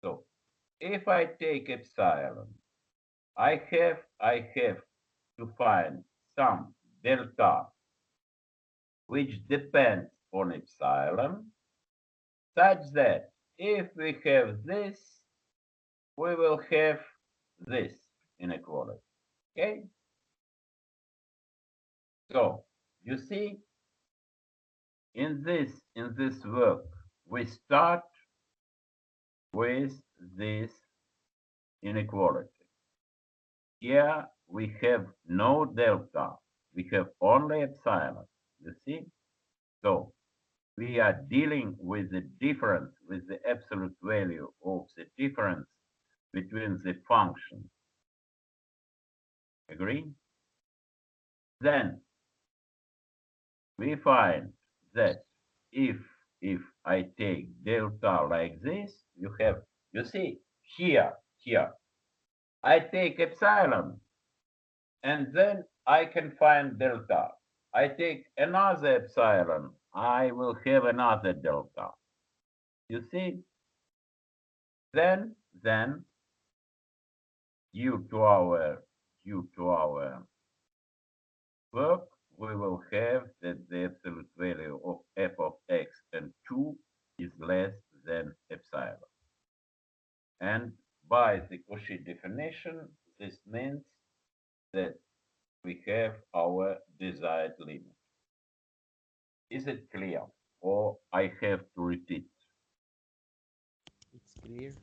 So if I take epsilon, I have to find some delta which depends on epsilon, such that if we have this, we will have this inequality. Okay? So you see, in this work, we start with this inequality. Here we have no delta, we have only epsilon. You see? So we are dealing with the difference, with the absolute value of the difference between the functions. Agree? Then we find that if I take delta like this, you see, here, I take epsilon, and then I can find delta. I take another epsilon, I will have another delta. You see? Then due to our work, we will have that the absolute value of f of x and 2 is less than epsilon. And by the Cauchy definition, this means that we have our desired limit. Is it clear? Or I have to repeat? It's clear.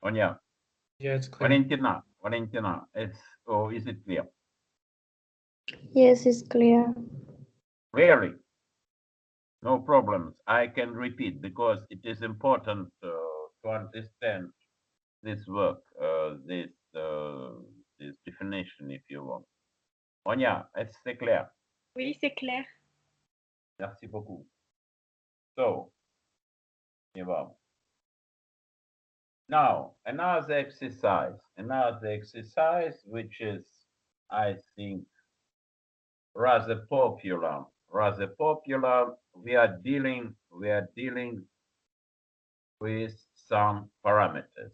Onya, Yeah, it's clear. Valentina, is it clear? Yes, it's clear. Really? No problems. I can repeat because it is important to understand this work, this definition, if you want. Onya, est-ce que c'est clair? Oui, c'est clair. Merci beaucoup. So, here we go. Now, another exercise, which is, I think, rather popular. We are dealing with some parameters.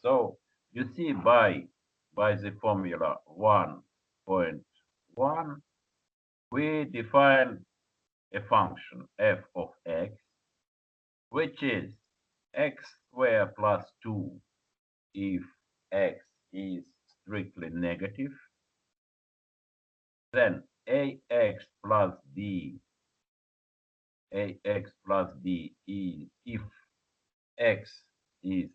So you see by the formula 1.1, we define a function f of x, which is x squared plus 2 if x is strictly negative, then ax plus b is if x is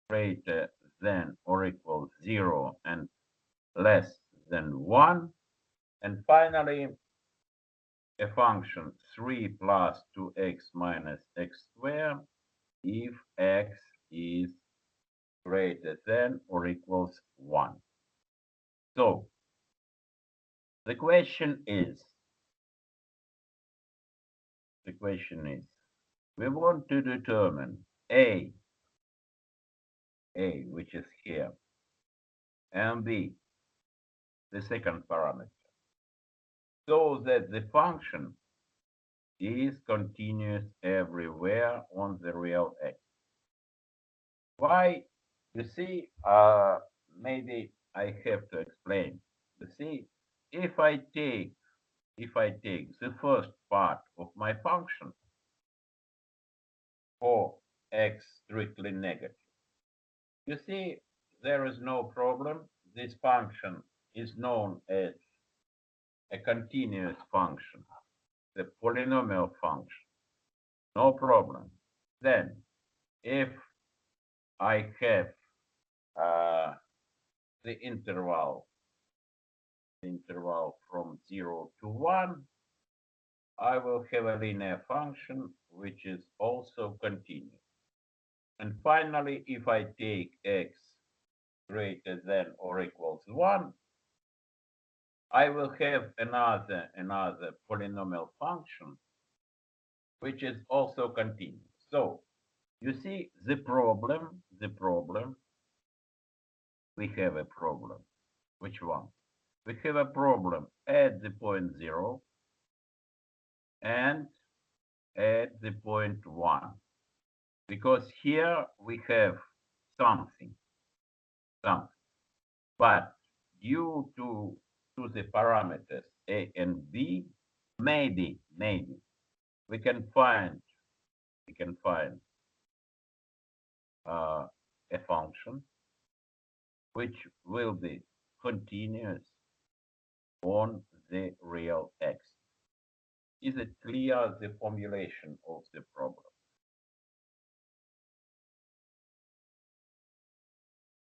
greater than or equal 0 and less than 1, and finally a function 3 plus 2x minus x squared if x is greater than or equals 1. So the question is, we want to determine a, which is here, and b, the second parameter, so that the function is continuous everywhere on the real x. Why? You see, maybe I have to explain. You see, if I take the first part of my function for x strictly negative, you see, there is no problem. This function is known as a continuous function, the polynomial function. No problem. Then, if I have the interval from 0 to 1, I will have a linear function which is also continuous. And finally, if I take x greater than or equals 1, I will have another polynomial function which is also continuous. So you see the problem we have a problem. Which one? We have a problem at the point 0 and at the point 1. Because here we have something. But due to the parameters a and b, maybe we can find a function which will be continuous on the real x. Is it clear, the formulation of the problem?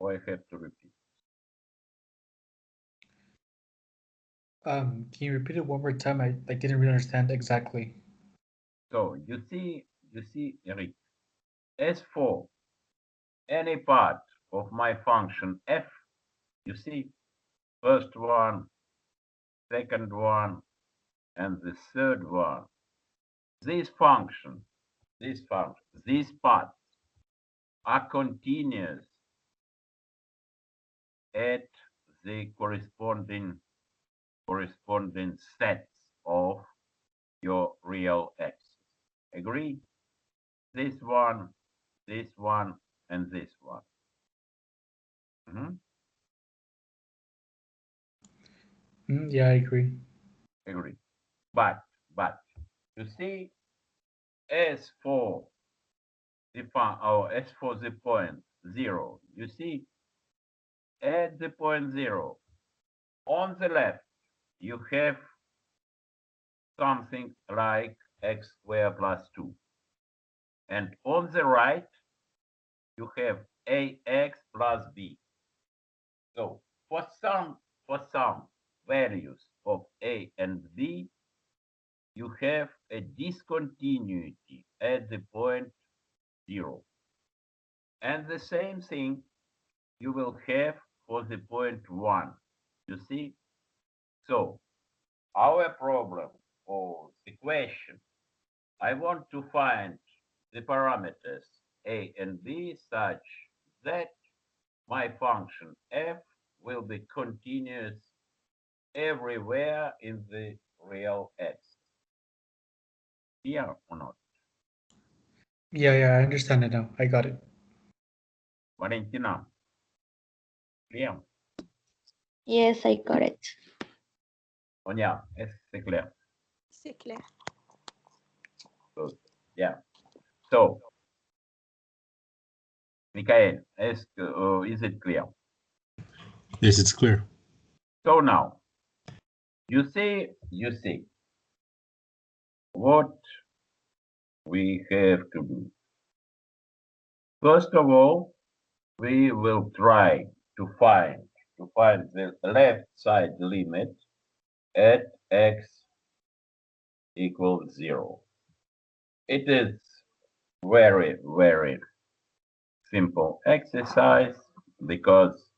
Or I have to repeat? Can you repeat it one more time? I didn't really understand exactly. So you see, Eric, as for any part of my function f, you see, first one, second one, and the third one, these parts are continuous at the corresponding sets of your real x. Agree? This one, and this one. Yeah, I agree. Agree. But you see, as for the point 0, you see, at the point 0, on the left, you have something like x squared plus 2. And on the right, you have ax plus b. So for some values of a and b, you have a discontinuity at the point 0. And the same thing you will have for the point 1. You see? So our problem, or the question, I want to find the parameters a and b such that my function f will be continuous everywhere in the real x. Clear or not? Yeah, I understand it now. I got it. Valentina, clear? Yes, I got it. Sonia, c'est clair? C'est clair. Good. Yeah. So, Michael, is it clear? Yes, it's clear. So now, you see what we have to do. First of all, we will try to find the left side limit at x equals 0. It is very simple exercise because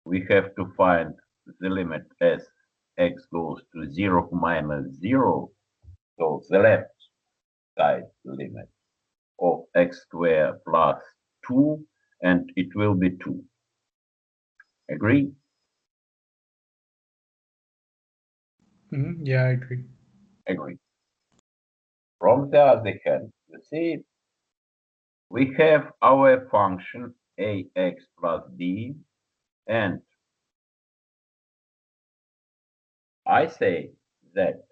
we have to find the limit as x goes to 0 minus 0. So the left side limit of x squared plus 2, and it will be 2. Agree? Yeah, I agree. Agree. From the other hand, you see, we have our function ax plus b, and I say that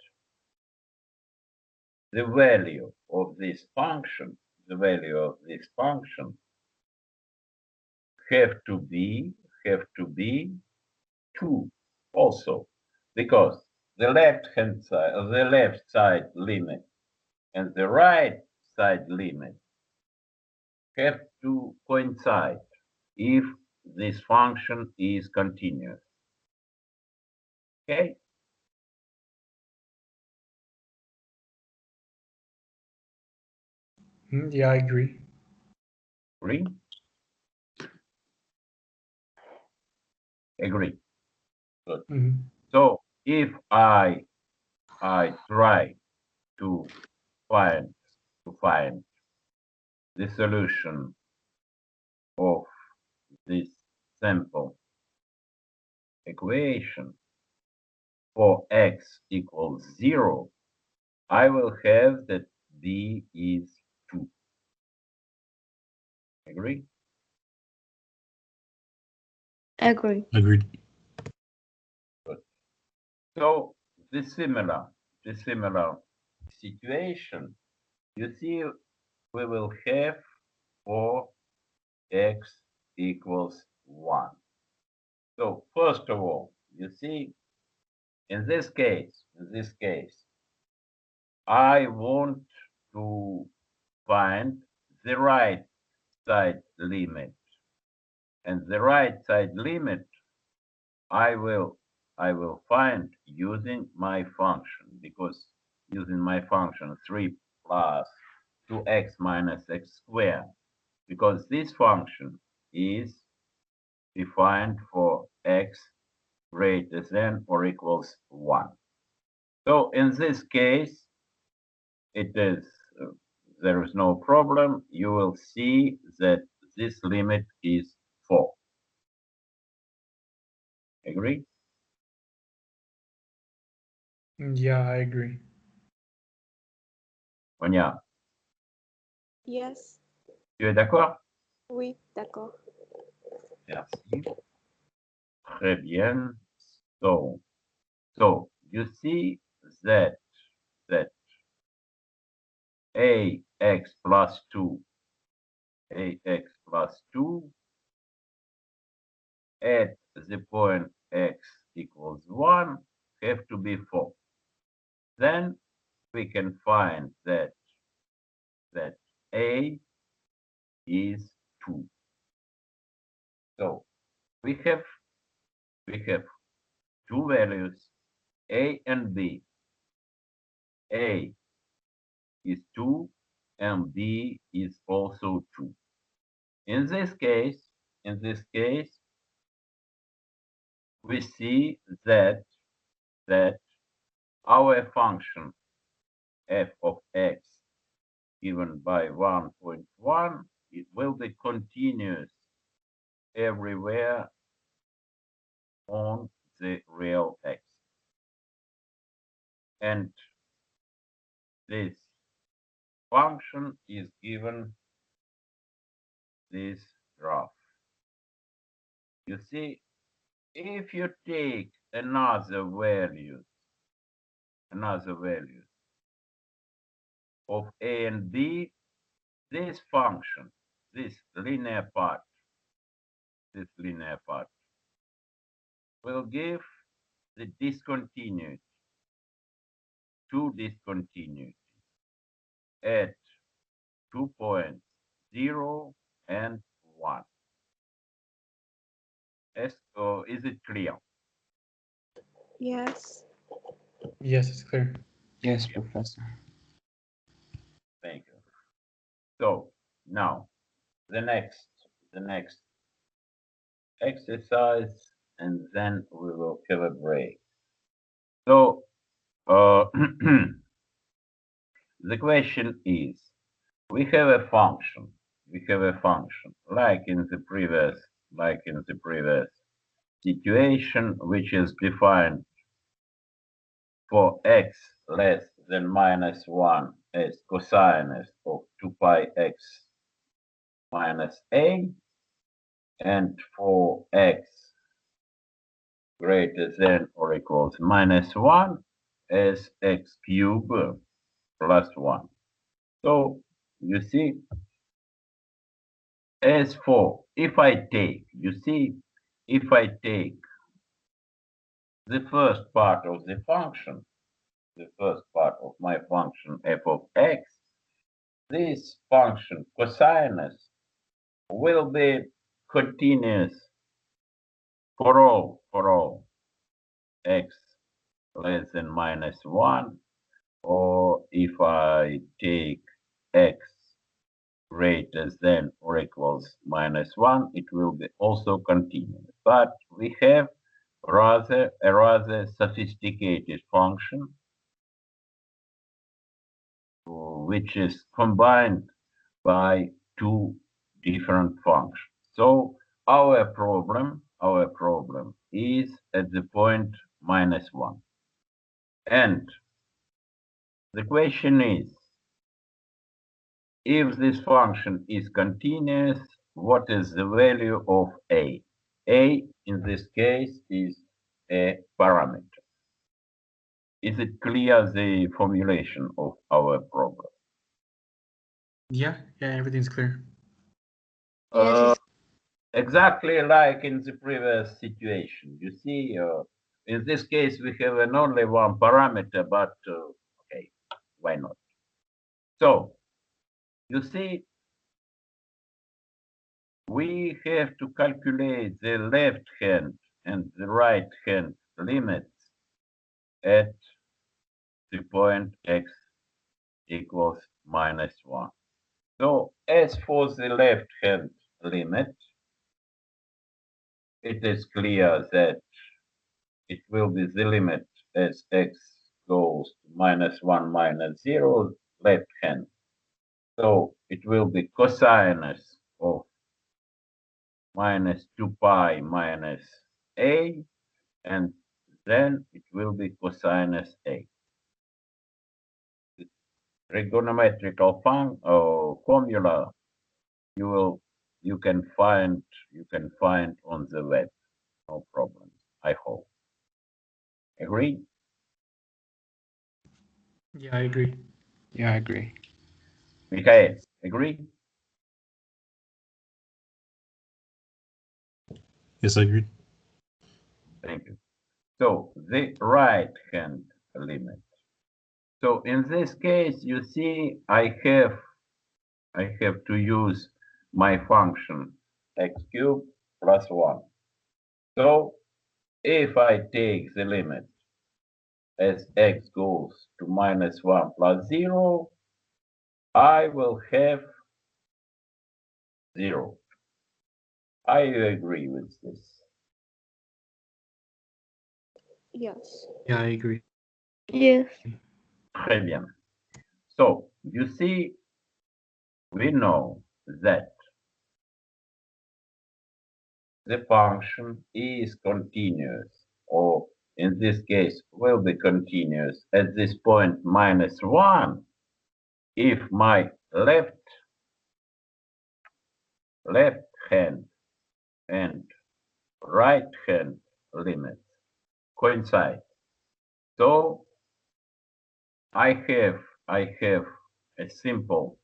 the value of this function have to be 2 also, because the left side limit and the right side limit have to coincide if this function is continuous. Okay? Yeah, I agree. Agree? Agree. Good. So if I try to find the solution of this simple equation for x equals 0, I will have that b is 2. Agree? Agree. Agreed. So the similar situation, you see, we will have for x equals 1. So first of all, you see, in this case, I want to find the right side limit. And the right side limit I will find using my function, because using my function 3 plus 2x minus x squared, because this function is defined for x greater than or equals 1. So in this case, it is there is no problem. You will see that this limit is 4. Agree? Yeah, I agree. Onya, Yes. tu es d'accord? Oui, d'accord. Merci. Très bien. So you see that ax plus 2 at the point x equals 1 have to be 4. Then we can find that a is 2. So we have two values, a and b. A is 2 and b is also 2. In this case, we see that our function f of x given by 1.1, it will be continuous everywhere on the real x. And this function is given this graph. You see, if you take another value of a and b, this function, this linear part will give the discontinuity, two discontinuities at 2 points, 0 and 1. Is it clear? Yes. Yes, it's clear. Yes, Professor. Thank you. So now the next exercise, and then we will have a break. So the question is, we have a function like in the previous situation, which is defined for x less than -1 as cosinus of 2 pi x minus a, and for x greater than or equals -1 as x cubed plus 1. So you see, as for if I take the first part of the function, the first part of my function f of x, this function cosinus will be continuous for all x less than -1, or if I take x greater than or equals -1, it will be also continuous. But we have a rather sophisticated function, which is combined by two different functions. So our problem is at the point -1. And the question is, if this function is continuous, what is the value of a? A, in this case, is a parameter. Is it clear, the formulation of our problem? Yeah, everything's clear. Yes, Exactly like in the previous situation. You see, in this case, we have an only one parameter, but okay, why not? So, you see, we have to calculate the left hand and the right hand limits at the point x equals -1. So, as for the left hand limit, it is clear that it will be the limit as x goes to -1 -0 left hand. So it will be cosinus of -2 pi minus a, and then it will be cosinus a. The trigonometrical formula you can find on the web, no problem. I hope. Agree? Yeah, I agree. Yeah, I agree. Mikhail, agree? Yes, I agree. Thank you. So the right hand limit. So in this case, you see, I have to use my function x cubed plus 1. So if I take the limit as x goes to -1 plus 0, I will have 0. I agree with this. Yes. Yeah, I agree. yes, Très bien. So you see, we know that the function is continuous, or in this case will be continuous at this point -1 if my left hand and right hand limits coincide. So I have a simple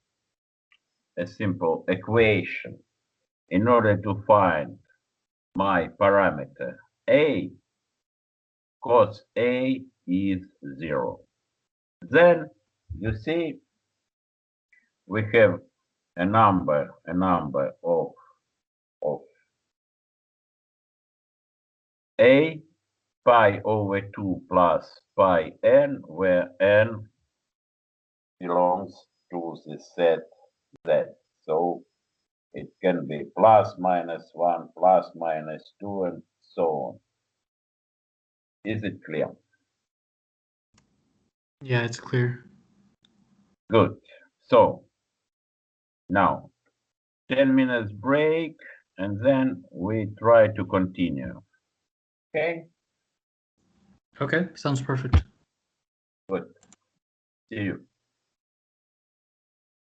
equation in order to find my parameter a. Cos a is 0. Then you see we have a number of a pi over 2 plus pi n, where n belongs to the set z. So it can be plus -1, plus -2, and so on. Is it clear? Yeah, it's clear. Good. So now 10 minutes break, and then we try to continue. Okay? Okay, sounds perfect. Good. See you.